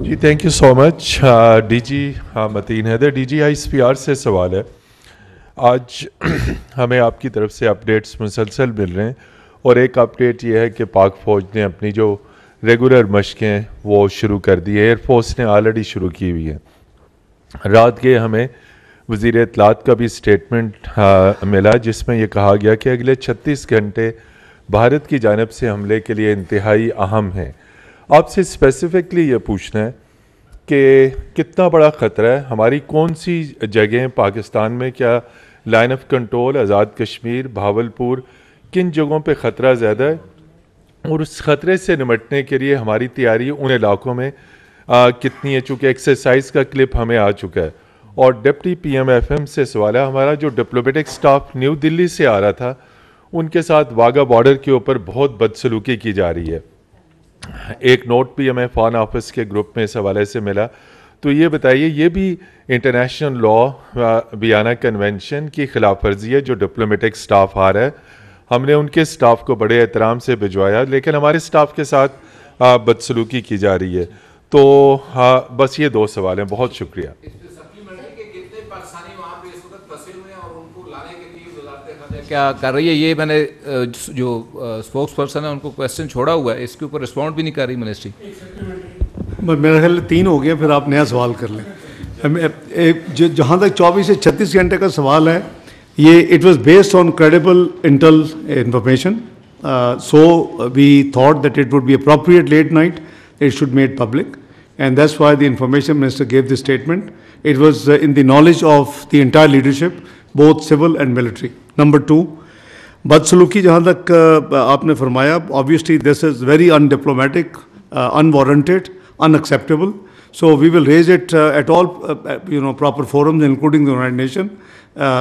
G thank you so much. D G Mateen Haider, D G ISPR سے سوال ہے. آج ہمیں آپ کی طرف سے اپڈیٹس مسلسل مل رہے ہیں, اور ایک اپڈیٹ یہ ہے کہ پاک فوج نے اپنی جو ریگولر مشقیں وہ شروع کر دی ہے. ایئر فورس نے آلریڈی شروع کی ہوئی ہے. رات کے ہمیں وزیر اطلاعات کا بھی اسٹیٹمنٹ ملا جس میں یہ کہا گیا کہ اگلے 36 گھنٹے بھارت کی جانب سے حملے کے لیے انتہائی اہم ہیں. آپ سے اسپیسیفکلی یہ پوچھنا ہے کہ کتنا بڑا خطرہ ہے, ہماری کون سی جگہیں پاکستان میں, کیا line of control, Azad Kashmir, Bahawalpur, کن جگہوں پہ خطرہ زیادہ ہے, اور اس خطرے سے نمٹنے کے لیے ہماری تیاری ان علاقوں میں کتنی ہے. چونکہ ایکسرسائز کا کلپ ہمیں آ چکا ہے. اور ڈپٹی PM FM سے سوال ہے, ہمارا جو ڈپلومیٹک سٹاف نیو دلی سے آ رہا تھا ان کے ساتھ واگا بارڈر کے اوپر بہت بدسلوکی کی جا رہی ہے. ایک نوٹ بھی ہمیں فارن آفس کے گروپ میں اس حوالے سے ملا. تو یہ بتائیے, یہ بھی انٹرنیشنل لا ویانا کنونشن کی خلاف ورزی ہے جو ڈپلومیٹک سٹاف آ رہا ہے. ہم نے ان کے سٹاف کو بڑے احترام سے بھجوایا, لیکن ہمارے سٹاف کے ساتھ بدسلوکی کی جا رہی ہے. تو بس یہ 2 سوال ہیں. بہت شکریہ. کیا کر رہی ہے یہ, میں نے جو اسپوکس پرسن ہے ان کو کویسچن چھوڑا ہوا ہے, اس کے اوپر رسپونڈ بھی نہیں کر رہی منسٹری. میرا خیال 3 ہو گیا, پھر آپ نیا سوال کر لیں. جہاں تک 24 سے 36 گھنٹے کا سوال ہے, یہ it was based on credible intel information. So we thought that it would be appropriate late night it should made public, and that's why the information minister gave the statement. It was in the knowledge of the entire leadership, both civil and military. Number 2, بدسلوکی جہاں تک آپ نے فرمایا, obviously this is very undiplomatic, unwarranted, unacceptable. So we will raise it at all proper forums, including the United Nations,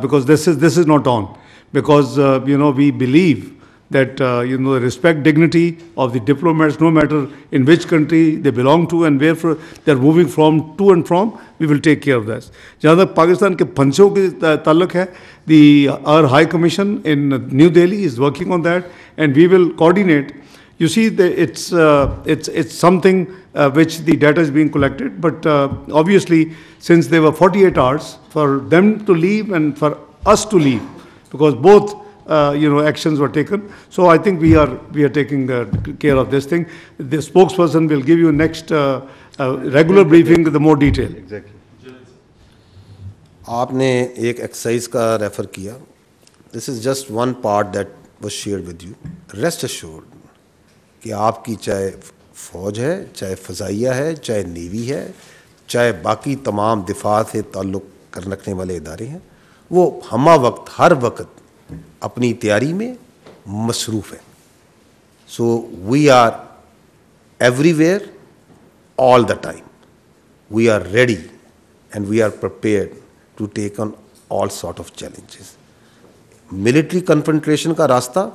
because this is not on. Because we believe that respect dignity of the diplomats, no matter in which country they belong to and where they are moving from to and from, we will take care of that. جہاں تک پاکستان کے پھنسوں کے تعلق ہے, our High Commission in New Delhi is working on that, and we will coordinate. You see, it's something which the data is being collected, but obviously since there were 48 hours for them to leave and for us to leave, because both actions were taken. So I think we are taking care of this thing. The spokesperson will give you next regular briefing with the more detail. Exactly. آپ نے ایک exercise کا refer کیا. This is just one part that was shared with you. Rest assured کہ آپ کی چاہے فوج ہے, چاہے فضائیہ ہے, چاہے نیوی ہے, چاہے باقی تمام دفاع سے تعلق رکھنے والے ادارے ہیں, وہ ہمہ وقت ہر وقت اپنی تیاری میں مصروف ہیں. So we are everywhere all the time. We are ready and we are prepared to take on all sort of challenges. Military confrontation کا راستہ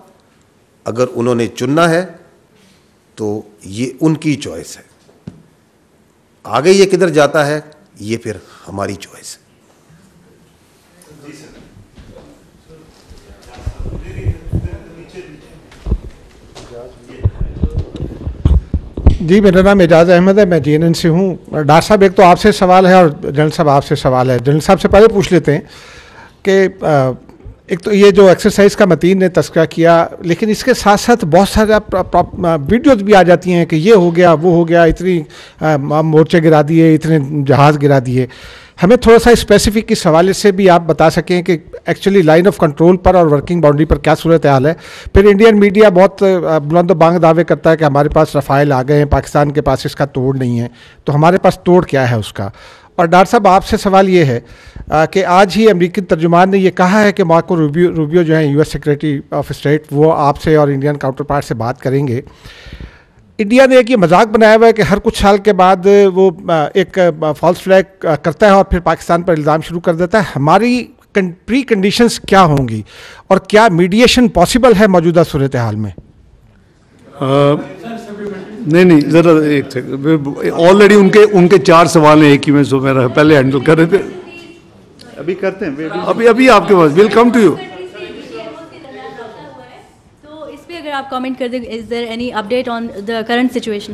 اگر انہوں نے چننا ہے تو یہ ان کی چوائس ہے. آگے یہ کدھر جاتا ہے یہ پھر ہماری چوائس ہے. جی, میرا نام اعجاز احمد ہے, میں JNN سے ہوں. ڈاکٹر صاحب, ایک تو آپ سے سوال ہے اور جنرل صاحب آپ سے سوال ہے. جنرل صاحب سے پہلے پوچھ لیتے ہیں کہ ایک تو یہ جو ایکسرسائز کا متین نے تذکرہ کیا, لیکن اس کے ساتھ ساتھ بہت سارے ویڈیوز بھی آ جاتی ہیں کہ یہ ہو گیا, وہ ہو گیا, اتنی مورچے گرا دیے, اتنے جہاز گرا دیے. ہمیں تھوڑا سا اسپیسیفک اس حوالے سے بھی آپ بتا سکیں کہ ایکچولی لائن آف کنٹرول پر اور ورکنگ باؤنڈری پر کیا صورتحال ہے. پھر انڈین میڈیا بہت بلند و بانگ دعوے کرتا ہے کہ ہمارے پاس رفائل آ گئے ہیں, پاکستان کے پاس اس کا توڑ نہیں ہے. تو ہمارے پاس توڑ کیا ہے اس کا؟ اور ڈاکٹر صاحب, آپ سے سوال یہ ہے کہ آج ہی امریکی ترجمان نے یہ کہا ہے کہ مارکو روبیو جو ہیں US سیکریٹری آف اسٹیٹ, وہ آپ سے اور انڈین کاؤنٹر پارٹ سے بات کریں گے. انڈیا نے ایک یہ مذاق بنایا ہوا ہے کہ ہر کچھ سال کے بعد وہ ایک فالس فلیگ کرتا ہے اور پھر پاکستان پر الزام شروع کر دیتا ہے. ہماری پری کنڈیشنز کیا ہوں گی اور کیا میڈیشن پاسبل ہے موجودہ صورتحال میں؟ نہیں ذرا ایک سیکنڈ, آلریڈی ان کے 4 سوال ہیں ایک ہی میں, سو میرا پہلے ہینڈل کر رہے تھے. ابھی کرتے ہیں, ابھی آپ کے پاس ول کم ٹو یو. تو اس پہ اگر آپ کامنٹ کر دیں, is there any update on the current situation?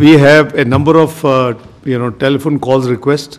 we have a number of telephone calls request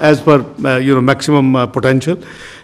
as per maximum potential.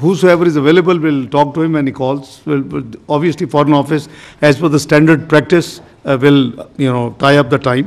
whosoever is available will talk to him when he calls. Obviously foreign office as per the standard practice will tie up the time.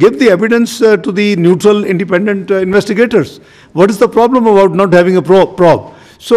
give the evidence to the neutral independent investigators. What is the problem about not having a probe? So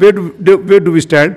where do we stand.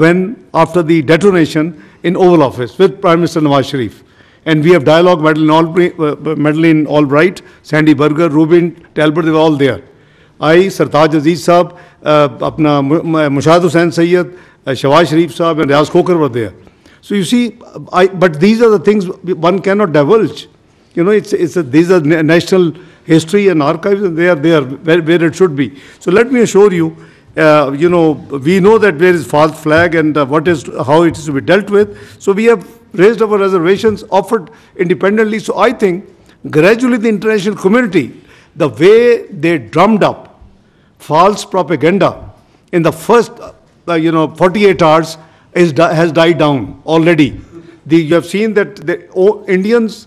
when after the detonation in Oval Office with Prime Minister Nawaz Sharif, and we have dialogue, Madeleine Albright, Sandy Berger, Rubin Talbot, they were all there. I, Sartaj Aziz Saab, apna Mushahid Hussain Sayyid, Shawaz Sharif Saab and Riaz Khokar were there. So you see, but these are the things one cannot divulge. These are national history and archives, and they are there where it should be. So let me assure you, we know that there is false flag and how it is to be dealt with. So we have raised our reservations, offered independently. So I think gradually the international community, the way they drummed up false propaganda in the first 48 hours has died down already. You have seen that the Indians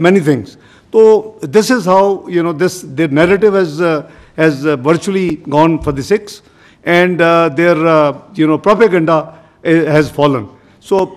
many things. So this is how their narrative has virtually gone for the six, and their propaganda has fallen. So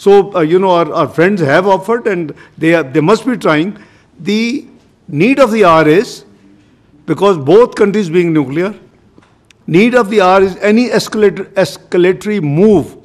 So our friends have offered and they must be trying. The need of the hour is, because both countries being nuclear, need of the hour is any escalatory move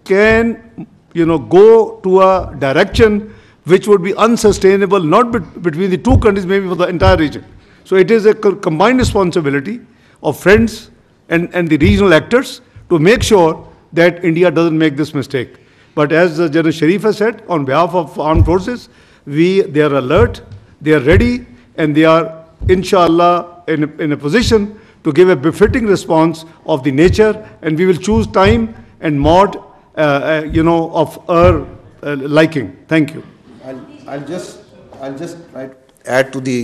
can go to a direction which would be unsustainable, not between the two countries, maybe for the entire region. So it is a combined responsibility of friends and the regional actors to make sure that India doesn't make this mistake. But as General Sharif has said, on behalf of armed forces, they are alert, they are ready, and they are, inshallah, in a position to give a befitting response of the nature, and we will choose time and mode, of our liking. Thank you. I'll just add to the